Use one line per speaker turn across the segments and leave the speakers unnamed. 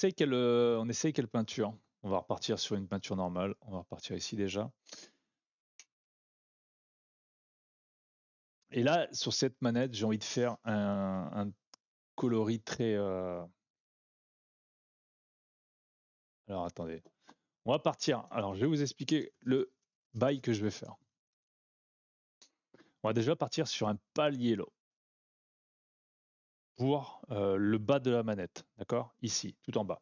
On essaye quelle peinture? On va repartir sur une peinture normale. On va repartir ici déjà. Et là, sur cette manette, j'ai envie de faire un coloris très... Alors attendez. On va partir. Alors je vais vous expliquer le bail que je vais faire. On va déjà partir sur un pâle yellow pour le bas de la manette. D'accord? Ici, tout en bas.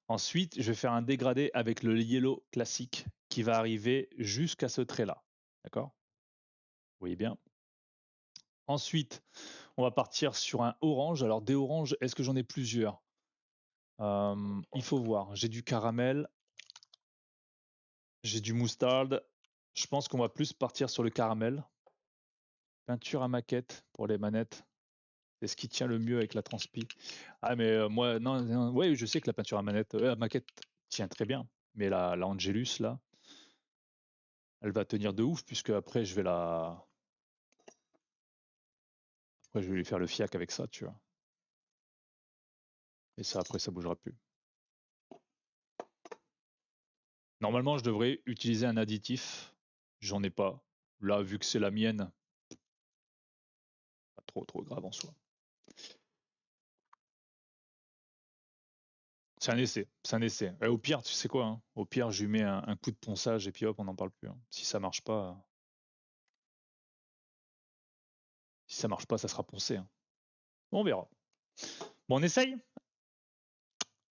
Ensuite, je vais faire un dégradé avec le yellow classique qui va arriver jusqu'à ce trait-là. D'accord? Vous voyez bien? Ensuite, on va partir sur un orange. Alors des oranges, est-ce que j'en ai plusieurs? Il faut voir. J'ai du caramel, j'ai du moutarde. Je pense qu'on va plus partir sur le caramel. Peinture à maquette pour les manettes. C'est ce qui tient le mieux avec la transpi. Ah mais moi, non, non, ouais, je sais que la peinture à maquette tient très bien. Mais la Angelus, là, elle va tenir de ouf, puisque après, après, je vais lui faire le fiac avec ça, tu vois. Et ça, après, ça bougera plus. Normalement, je devrais utiliser un additif. J'en ai pas. Là, vu que c'est la mienne, pas trop grave en soi. C'est un essai, c'est un essai. Et au pire, tu sais quoi, hein, au pire, je lui mets un coup de ponçage et puis hop, on n'en parle plus, hein. Si ça marche pas, ça sera poncé, hein. On verra. Bon, on essaye.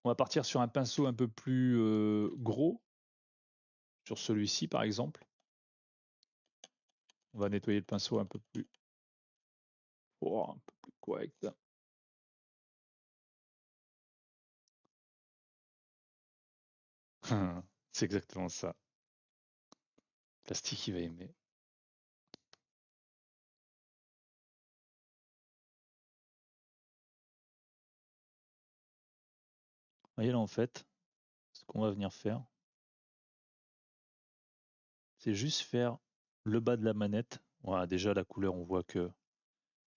On va partir sur un pinceau un peu plus gros, sur celui-ci par exemple. On va nettoyer le pinceau un peu plus, un peu plus correct. C'est exactement ça. Plastique, il va aimer. Vous voyez là, en fait, ce qu'on va venir faire, c'est juste faire le bas de la manette. Voilà, déjà la couleur, on voit que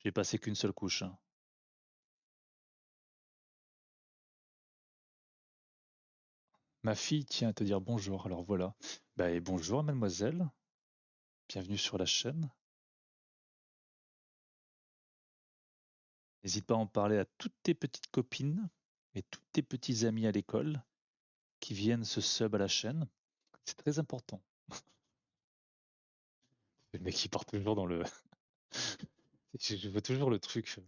j'ai passé qu'une seule couche, hein. Ma fille tient à te dire bonjour. Alors voilà. Bah, et bonjour mademoiselle. Bienvenue sur la chaîne. N'hésite pas à en parler à toutes tes petites copines et tous tes petits amis à l'école qui viennent se sub à la chaîne. C'est très important. Le mec qui part toujours dans le... Je veux toujours le truc.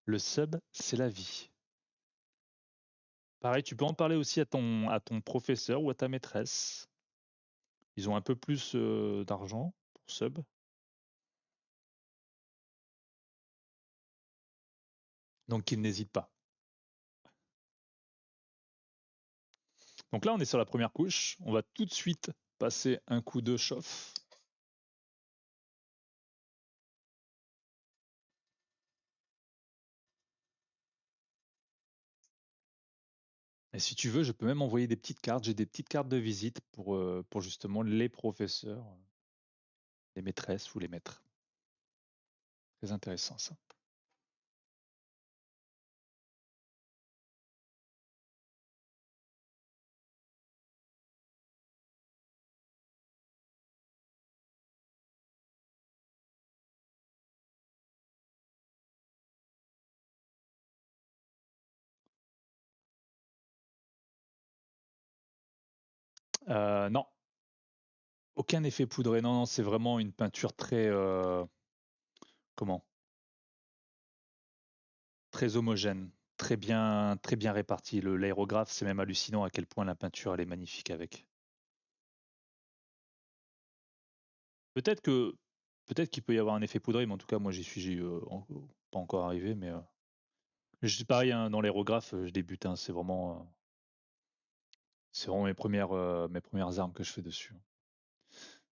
Le sub, c'est la vie. Pareil, tu peux en parler aussi à ton professeur ou à ta maîtresse. Ils ont un peu plus d'argent pour sub. Donc ils n'hésitent pas. Donc là, on est sur la première couche. On va tout de suite passer un coup de chauffe. Et si tu veux, je peux même envoyer des petites cartes. J'ai des petites cartes de visite pour justement les professeurs, les maîtresses ou les maîtres. Très intéressant ça. Non, aucun effet poudré. Non, non, c'est vraiment une peinture très... comment? Très homogène, très bien répartie. L'aérographe, c'est même hallucinant à quel point la peinture, elle est magnifique avec. Peut-être que peut-être qu'il peut y avoir un effet poudré, mais en tout cas, moi, pas encore arrivé, mais je dis pareil, hein, dans l'aérographe, je débute, hein, c'est vraiment mes premières armes que je fais dessus.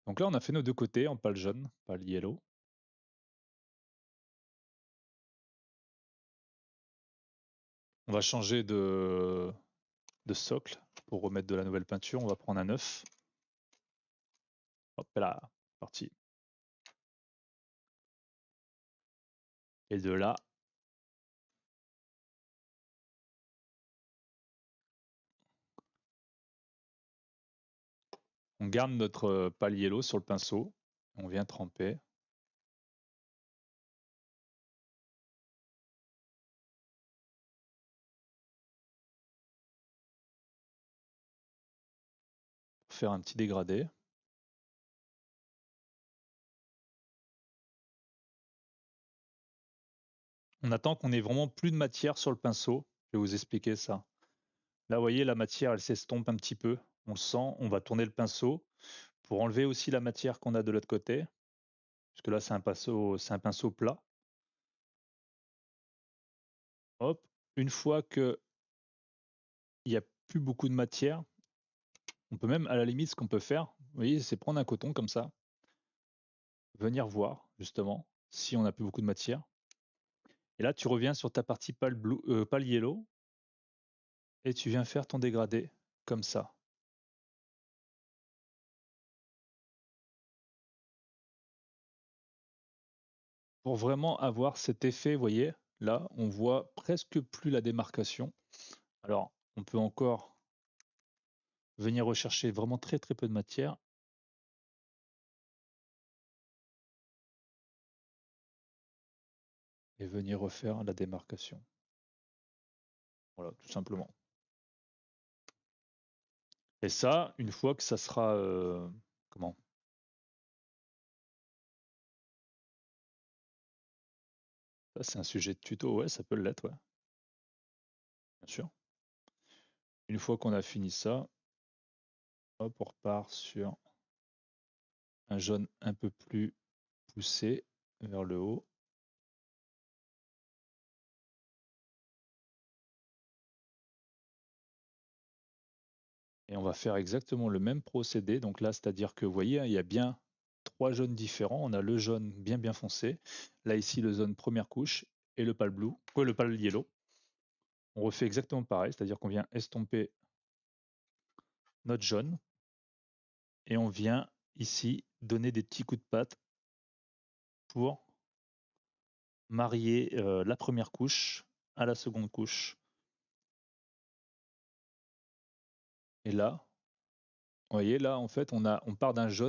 Donc là, on a fait nos deux côtés en pâle jaune, pâle yellow. On va changer de socle pour remettre de la nouvelle peinture. On va prendre un 9. Hop là, parti. Et de là, On garde notre pâle yellow sur le pinceau. On vient tremper. Pour faire un petit dégradé. On attend qu'on ait vraiment plus de matière sur le pinceau. Je vais vous expliquer ça. Là, vous voyez, la matière, elle s'estompe un petit peu. On le sent. On va tourner le pinceau pour enlever aussi la matière qu'on a de l'autre côté. Parce que là, c'est un pinceau plat. Hop. Une fois que il n'y a plus beaucoup de matière, on peut même, à la limite, ce qu'on peut faire, vous voyez, c'est prendre un coton comme ça, venir voir, justement, si on n'a plus beaucoup de matière. Et là, tu reviens sur ta partie pâle yellow et tu viens faire ton dégradé comme ça. Pour vraiment avoir cet effet, vous voyez, là, on voit presque plus la démarcation. Alors, on peut encore venir rechercher vraiment très très peu de matière. Et venir refaire la démarcation. Voilà, tout simplement. Et ça, une fois que ça sera... comment? Ça, c'est un sujet de tuto, ouais, ça peut l'être, ouais. Bien sûr. Une fois qu'on a fini ça, hop, on repart sur un jaune un peu plus poussé vers le haut. Et on va faire exactement le même procédé. Donc là, c'est-à-dire que vous voyez, il y a bien 3 jaunes différents. On a le jaune bien foncé. Là, ici, le jaune première couche et le pâle blue, le pâle yellow. On refait exactement pareil, c'est-à-dire qu'on vient estomper notre jaune et on vient ici donner des petits coups de patte pour marier la première couche à la seconde couche. Et là, vous voyez, là, en fait, on part d'un jaune